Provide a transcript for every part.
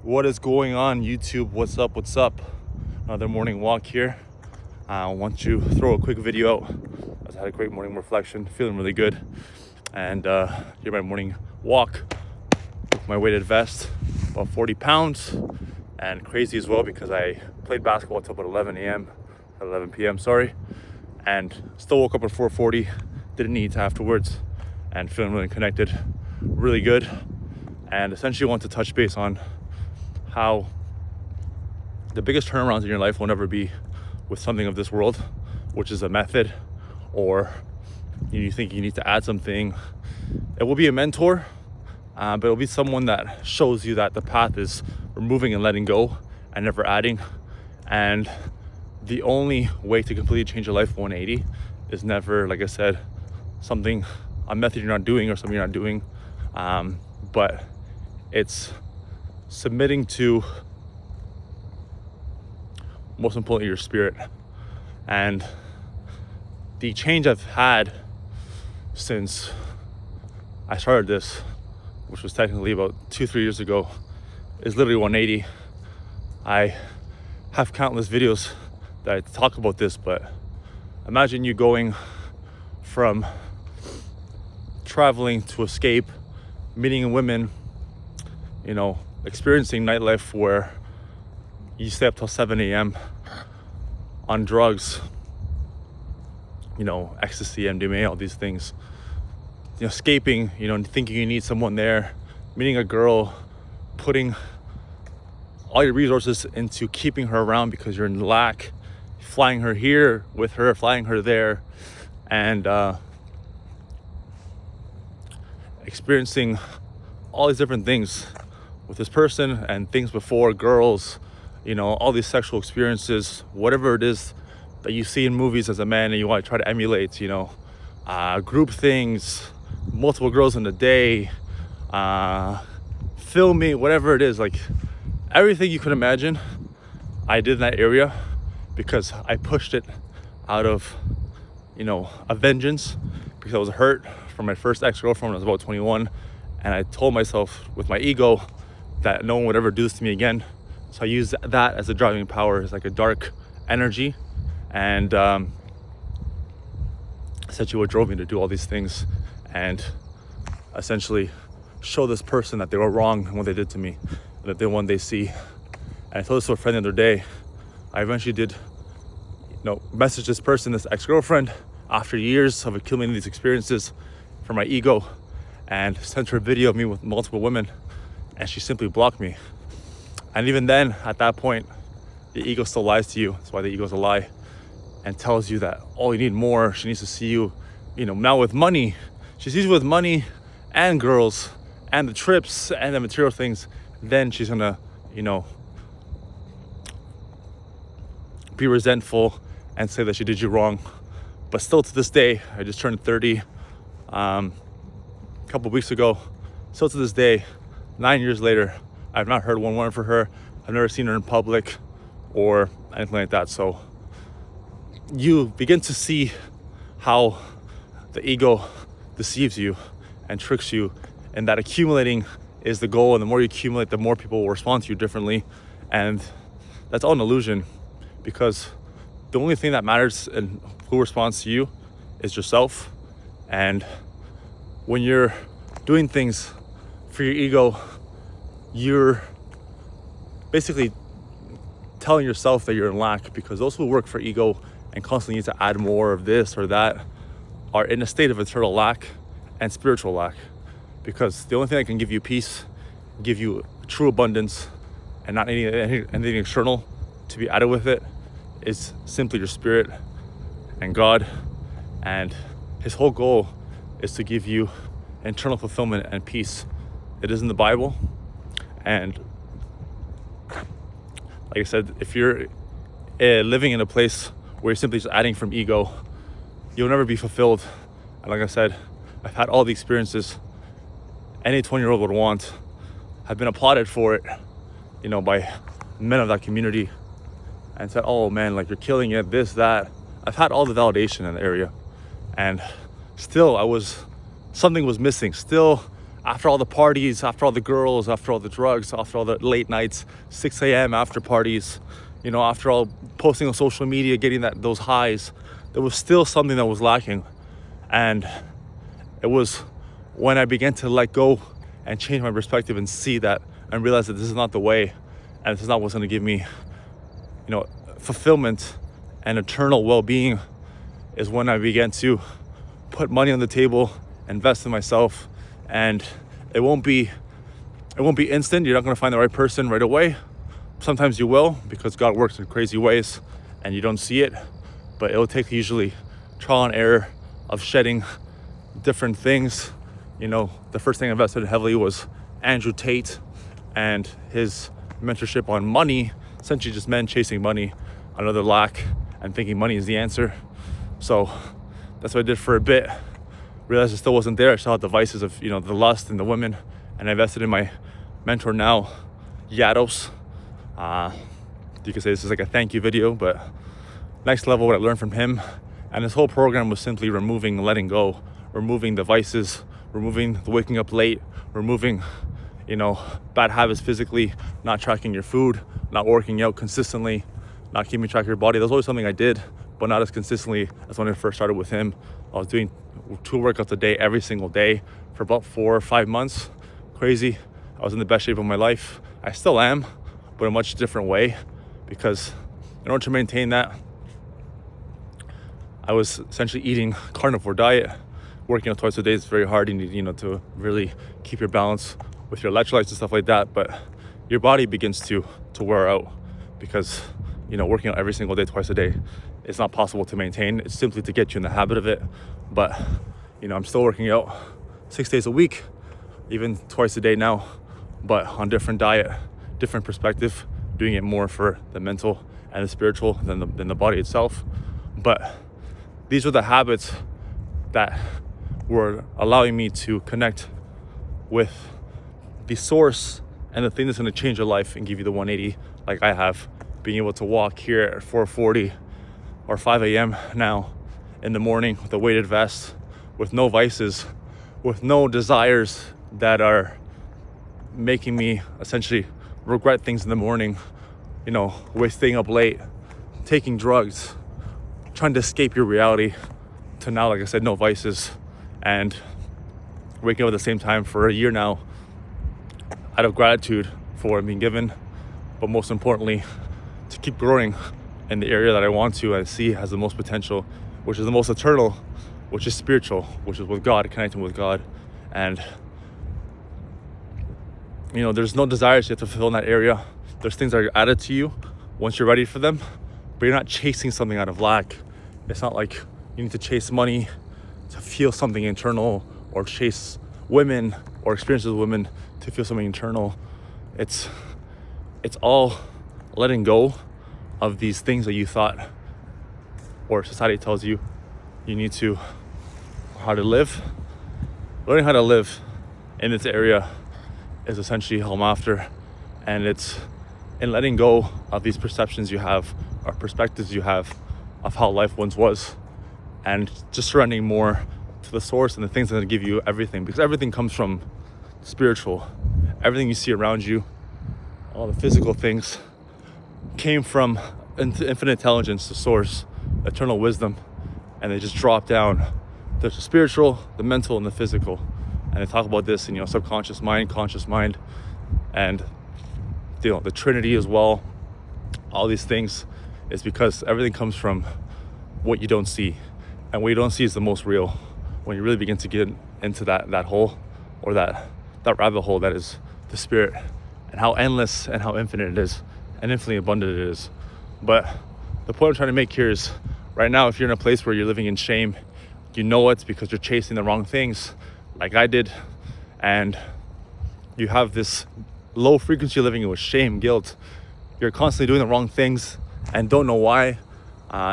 What is going on, YouTube? What's up? What's up? Another morning walk here. I want to throw a quick video out. I had a great morning reflection, feeling really good. And here my morning walk with my weighted vest, about 40 pounds. And crazy as well because I played basketball until about 11 p.m. And still woke up at 4:40, didn't eat afterwards, and feeling really connected, really good. And essentially want to touch base on how the biggest turnarounds in your life will never be with something of this world, which is a method, or you think you need to add something. It will be a mentor, but it'll be someone that shows you that the path is removing and letting go and never adding. And the only way to completely change your life 180 is never, like I said, a method you're not doing or something you're not doing, but it's submitting to, most importantly, your spirit. And the change I've had since I started this, which was technically about 2-3 years ago, is literally 180. I have countless videos that I talk about this, but imagine you going from traveling to escape, meeting women, experiencing nightlife where you stay up till 7 a.m. on drugs, ecstasy, MDMA, all these things, escaping, thinking you need someone there, meeting a girl, putting all your resources into keeping her around because you're in lack, flying her here with her, flying her there, and experiencing all these different things with this person and things before, girls, all these sexual experiences, whatever it is that you see in movies as a man and you want to try to emulate, group things, multiple girls in a day, filming, whatever it is, like everything you could imagine, I did in that area because I pushed it out of, a vengeance, because I was hurt from my first ex-girlfriend when I was about 21, and I told myself with my ego that no one would ever do this to me again. So I used that as a driving power, as like a dark energy, and essentially what drove me to do all these things and essentially show this person that they were wrong in what they did to me, and that they one day see. And I told this to a friend the other day. I eventually did, message this person, this ex-girlfriend, after years of accumulating these experiences from my ego, and sent her a video of me with multiple women, and she simply blocked me. And even then, at that point, the ego still lies to you. That's why the ego is a lie, and tells you that, oh, you need more. She needs to see you, now with money. She sees you with money and girls and the trips and the material things. Then she's gonna, be resentful and say that she did you wrong. But still to this day, I just turned 30 a couple of weeks ago. Still to this day, 9 years later, I've not heard one word from her. I've never seen her in public or anything like that. So you begin to see how the ego deceives you and tricks you, and that accumulating is the goal. And the more you accumulate, the more people will respond to you differently. And that's all an illusion, because the only thing that matters and who responds to you is yourself. And when you're doing things for your ego, you're basically telling yourself that you're in lack, because those who work for ego and constantly need to add more of this or that are in a state of eternal lack and spiritual lack, because the only thing that can give you peace, give you true abundance, and not anything external to be added with it, is simply your spirit and God. And his whole goal is to give you internal fulfillment and peace. It is in the Bible. And like I said, if you're living in a place where you're simply just adding from ego, you'll never be fulfilled. And like I said, I've had all the experiences any 20-year-old would want. I've been applauded for it, by men of that community, and said, oh man, like you're killing it, this, that. I've had all the validation in the area, and still something was missing. Still, after all the parties, after all the girls, after all the drugs, after all the late nights, 6 a.m. after parties, after all posting on social media, getting those highs, there was still something that was lacking. And it was when I began to let go and change my perspective and see that and realize that this is not the way, and this is not what's going to give me, fulfillment and eternal well-being, is when I began to put money on the table, invest in myself. And it won't be instant. You're not going to find the right person right away. Sometimes you will, because God works in crazy ways and you don't see it, but it'll take usually trial and error of shedding different things. The first thing I invested in heavily was Andrew Tate and his mentorship on money, essentially just men chasing money, another lack, and thinking money is the answer. So that's what I did for a bit. Realized it still wasn't there. I still had the vices of, the lust and the women, and I invested in my mentor now, Yados. You could say this is like a thank you video, but next level what I learned from him. And this whole program was simply removing, letting go, removing the vices, removing the waking up late, removing, bad habits physically, not tracking your food, not working out consistently, not keeping track of your body. That's always something I did, but not as consistently as when I first started with him. I was doing 2 workouts a day every single day for about 4 or 5 months. Crazy. I was in the best shape of my life. I still am, but in a much different way, because in order to maintain that, I was essentially eating carnivore diet. Working out twice a day is very hard. You need, to really keep your balance with your electrolytes and stuff like that. But your body begins to wear out, because, working out every single day, twice a day, it's not possible to maintain. It's simply to get you in the habit of it. But, I'm still working out 6 days a week, even twice a day now, but on different diet, different perspective, doing it more for the mental and the spiritual than the body itself. But these are the habits that were allowing me to connect with the source and the thing that's going to change your life and give you the 180, like I have, being able to walk here at 4:40 or 5 a.m. now in the morning with a weighted vest, with no vices, with no desires that are making me essentially regret things in the morning, staying up late, taking drugs, trying to escape your reality, to now, like I said, no vices, and waking up at the same time for a year now, out of gratitude for being given, but most importantly, to keep growing in the area that I want to and see has the most potential, which is the most eternal, which is spiritual, which is with God, connecting with God. And there's no desires you have to fulfill in that area. There's things that are added to you once you're ready for them, but you're not chasing something out of lack. It's not like you need to chase money to feel something internal, or chase women or experiences with women to feel something internal. It's all letting go of these things that you thought, or society tells you need to, how to live. Learning how to live in this area is essentially how I'm after, and it's in letting go of these perceptions you have, or perspectives you have, of how life once was, and just surrendering more to the source and the things that are going to give you everything, because everything comes from spiritual. Everything you see around you, all the physical things, came from infinite intelligence, the source, eternal wisdom, and they just drop down. There's the spiritual, the mental, and the physical. And they talk about this in subconscious mind, conscious mind, and the Trinity as well. All these things is because everything comes from what you don't see, and what you don't see is the most real. When you really begin to get into that hole, or that rabbit hole that is the spirit, and how endless and how infinite it is, and infinitely abundant it is. But the point I'm trying to make here is, right now, if you're in a place where you're living in shame, it's because you're chasing the wrong things, like I did, and you have this low frequency living with shame, guilt. You're constantly doing the wrong things and don't know why.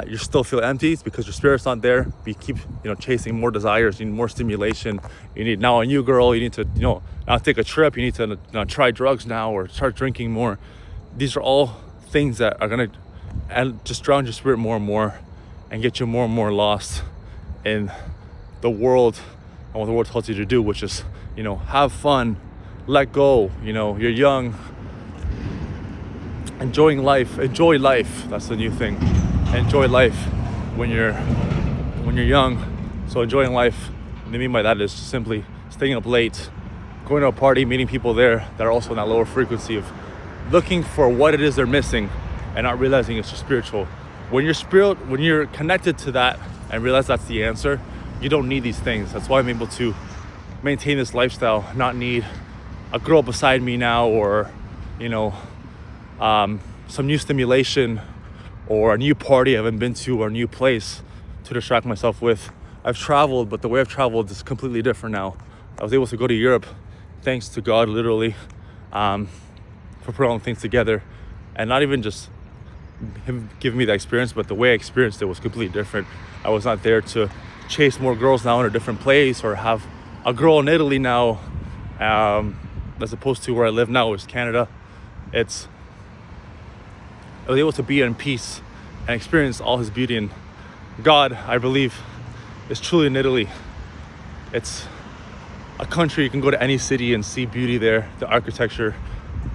You still feel empty. It's because your spirit's not there. But you keep chasing more desires. You need more stimulation. You need now a new girl. You need to now take a trip. You need to try drugs now, or start drinking more. These are all things that are gonna just drown your spirit more and more, and get you more and more lost in the world and what the world tells you to do, which is have fun, let go. You're young, enjoy life. That's the new thing. Enjoy life when you're young. So enjoying life, what I mean by that is simply staying up late, going to a party, meeting people there that are also in that lower frequency of looking for what it is they're missing and not realizing it's just spiritual. When you're connected to that and realize that's the answer, you don't need these things. That's why I'm able to maintain this lifestyle, not need a girl beside me now, or some new stimulation or a new party I haven't been to or a new place to distract myself with. I've traveled, but the way I've traveled is completely different now. I was able to go to Europe thanks to God, literally, for putting all the things together, and not even just him giving me the experience, but the way I experienced it was completely different. I was not there to chase more girls now in a different place, or have a girl in Italy now, as opposed to where I live now, which is Canada. I was able to be in peace and experience all his beauty. And God, I believe, is truly in Italy. It's a country, you can go to any city and see beauty there, the architecture,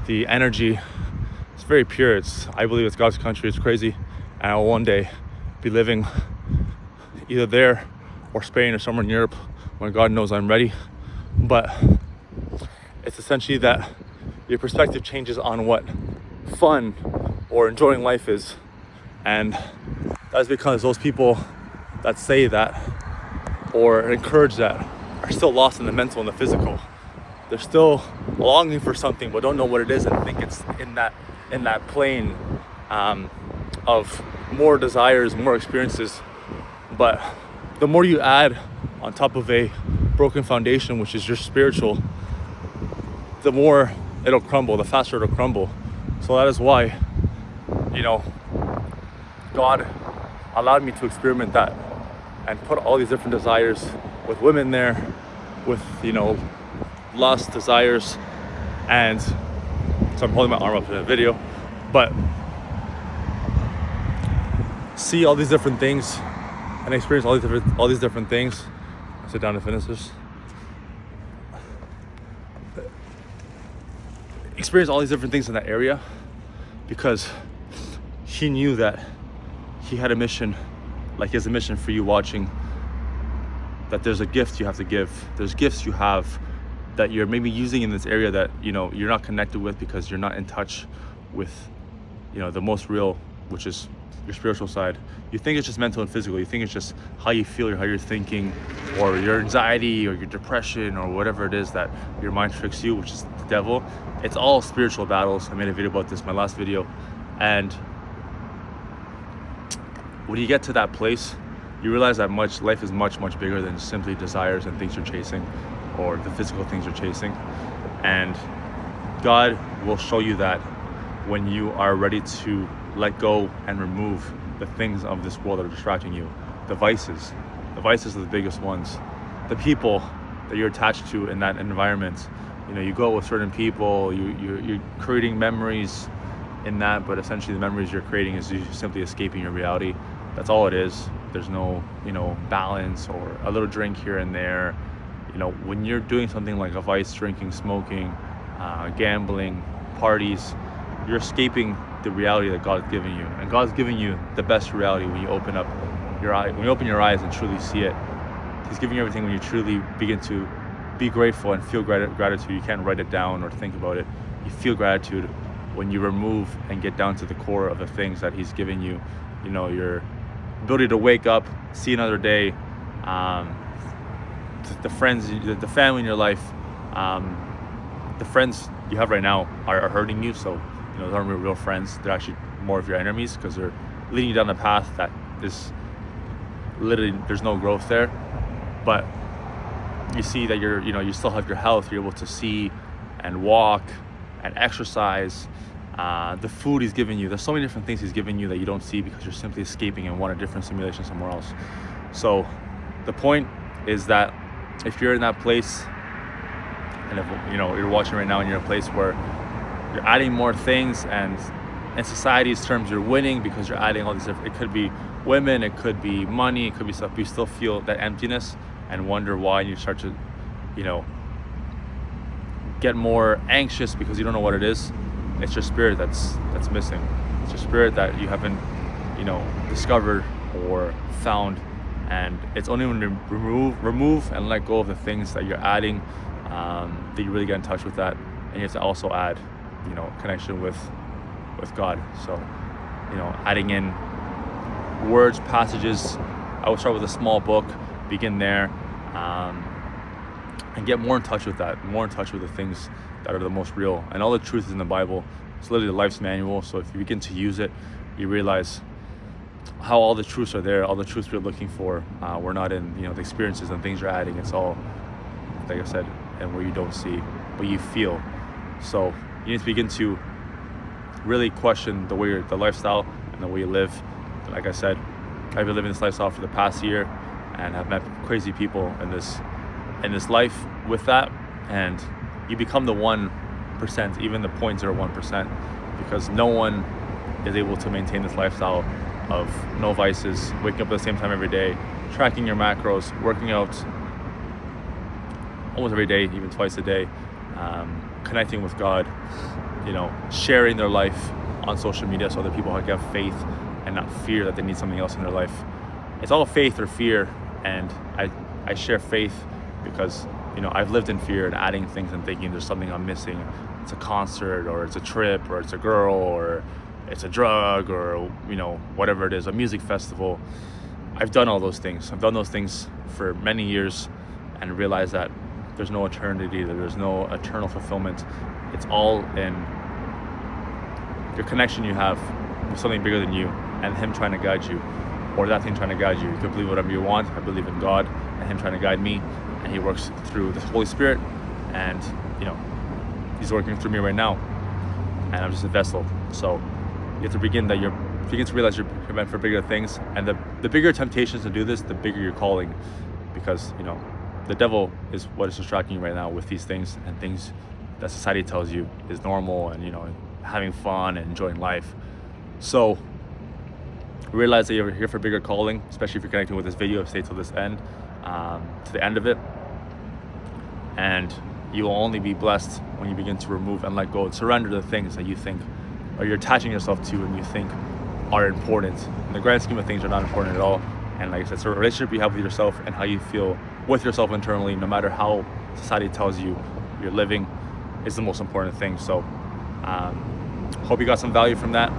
the energy. It's very pure. I believe it's God's country. It's crazy. And I will one day be living either there or Spain or somewhere in Europe when God knows I'm ready. But it's essentially that your perspective changes on what fun or enjoying life is. And that's because those people that say that or encourage that are still lost in the mental and the physical. They're still longing for something but don't know what it is, and think it's in that plane of more desires, more experiences. But the more you add on top of a broken foundation, which is your spiritual, the more it'll crumble, the faster it'll crumble. So that is why, God allowed me to experiment that and put all these different desires with women there, with, lust, desires. And so I'm holding my arm up in a video, but see all these different things and experience all these different things. I'll sit down and finish this. Experience all these different things in that area, because he knew that he had a mission, like he has a mission for you watching, that there's a gift you have to give. There's gifts you have that you're maybe using in this area that you're not connected with because you're not in touch with the most real, which is your spiritual side. You think it's just mental and physical. You think it's just how you feel or how you're thinking, or your anxiety or your depression or whatever it is that your mind tricks you, which is the devil. It's all spiritual battles. I made a video about this, my last video. And when you get to that place, you realize that life is much, much bigger than simply desires and things you're chasing, or the physical things you're chasing. And God will show you that when you are ready to let go and remove the things of this world that are distracting you. The vices are the biggest ones. The people that you're attached to in that environment. You go with certain people, you're creating memories in that, but essentially the memories you're creating is you simply escaping your reality. That's all it is. There's no, balance, or a little drink here and there. When you're doing something like a vice, drinking, smoking, gambling, parties, you're escaping the reality that God's giving you. And God's giving you the best reality when you open up your eye, when you open your eyes and truly see it. He's giving you everything when you truly begin to be grateful and feel gratitude. You can't write it down or think about it. You feel gratitude when you remove and get down to the core of the things that he's giving you. Your ability to wake up, see another day, the friends, the family in your life, the friends you have right now are hurting you. So those aren't real friends. They're actually more of your enemies, because they're leading you down a path that is literally, there's no growth there. But you see that you still have your health. You're able to see and walk and exercise. The food he's giving you, there's so many different things he's giving you that you don't see because you're simply escaping and want a different simulation somewhere else. So the point is that if you're in that place, and if you're watching right now and you're in a place where you're adding more things, and in society's terms you're winning because you're adding all these different, it could be women, it could be money, it could be stuff, you still feel that emptiness and wonder why, and you start to get more anxious because you don't know what it is. It's your spirit that's missing. It's your spirit that you haven't, discovered or found. And it's only when you remove and let go of the things that you're adding that you really get in touch with that. And you have to also add, connection with God. So, adding in words, passages. I would start with a small book, begin there, and get more in touch with that, more in touch with the things that are the most real. And all the truth is in the Bible. It's literally the life's manual. So if you begin to use it, you realize how all the truths are there, all the truths we're looking for. We're not in, the experiences and things you're adding. It's all, like I said, and where you don't see, what you feel. So you need to begin to really question the lifestyle and the way you live. Like I said, I've been living this lifestyle for the past year and have met crazy people in this life with that. And you become the 1%, even the 0.01%, because no one is able to maintain this lifestyle of no vices, waking up at the same time every day, tracking your macros, working out almost every day, even twice a day, connecting with God, sharing their life on social media so other people can have faith and not fear that they need something else in their life. It's all faith or fear, and I share faith because I've lived in fear and adding things and thinking there's something I'm missing. It's a concert, or it's a trip, or it's a girl, or it's a drug, or whatever it is, a music festival. I've done all those things. I've done those things for many years and realized that there's no eternity, that there's no eternal fulfillment. It's all in your connection you have with something bigger than you and Him trying to guide you, or that thing trying to guide you. You can believe whatever you want. I believe in God and Him trying to guide me, and He works through the Holy Spirit, and He's working through me right now, and I'm just a vessel. So you have to begin to realize you're meant for bigger things, and the bigger temptations to do this, the bigger your calling, because the devil is what is distracting you right now with these things and things that society tells you is normal, and having fun and enjoying life. So realize that you're here for bigger calling, especially if you're connecting with this video. Stay till this end, to the end of it, and you will only be blessed when you begin to remove and let go and surrender the things that you think, or you're attaching yourself to and you think are important. In the grand scheme of things, are not important at all. And like I said, it's a relationship you have with yourself and how you feel with yourself internally, no matter how society tells you you're living, is the most important thing. So hope you got some value from that.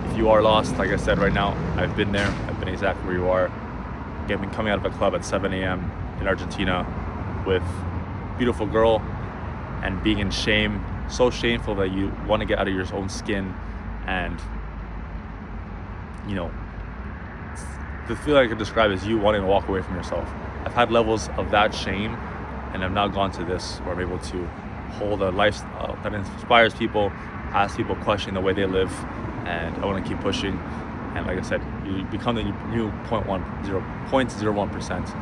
If you are lost, like I said, right now, I've been there. I've been exactly where you are. I've been coming out of a club at 7 a.m. in Argentina with a beautiful girl and being in shame, so shameful that you want to get out of your own skin, and the feeling I could describe is you wanting to walk away from yourself. I've had levels of that shame, and I've now gone to this where I'm able to hold a lifestyle that inspires people, ask people question the way they live, and I want to keep pushing. And like I said, you become the new 0.01%,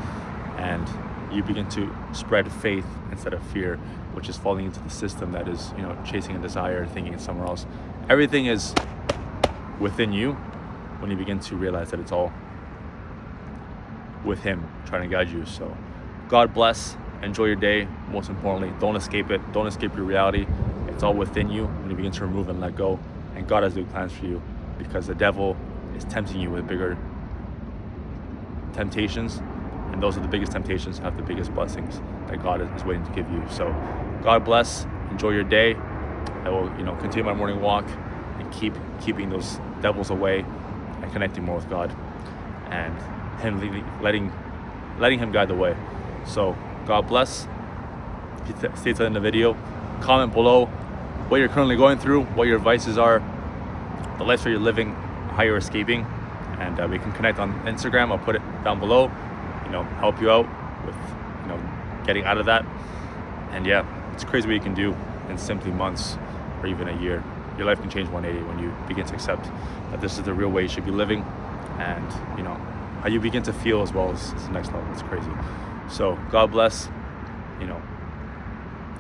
and you begin to spread faith instead of fear, which is falling into the system that is chasing a desire, thinking it's somewhere else. Everything is within you when you begin to realize that it's all with Him trying to guide you. So God bless. Enjoy your day. Most importantly, don't escape it. Don't escape your reality. It's all within you when you begin to remove and let go. And God has big plans for you, because the devil is tempting you with bigger temptations, and those are the biggest temptations, have the biggest blessings that God is waiting to give you. So God bless. Enjoy your day. I will continue my morning walk and keeping those devils away and connecting more with God, and Him letting Him guide the way. So God bless. Stay till the end of the video. Comment below what you're currently going through, what your vices are, the lifestyle you're living, how you're escaping, and we can connect on Instagram. I'll put it down below. Help you out with getting out of that. And yeah, it's crazy what you can do in simply months or even a year. Your life can change 180 when you begin to accept that this is the real way you should be living, and how you begin to feel as well as the next level. It's crazy. So God bless.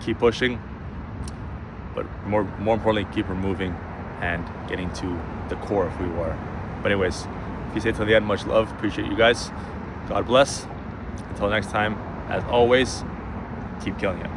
Keep pushing, but more importantly, keep removing and getting to the core of who you are. But anyways, if you stay till the end, much love. Appreciate you guys. God bless. Until next time, as always, keep killing it.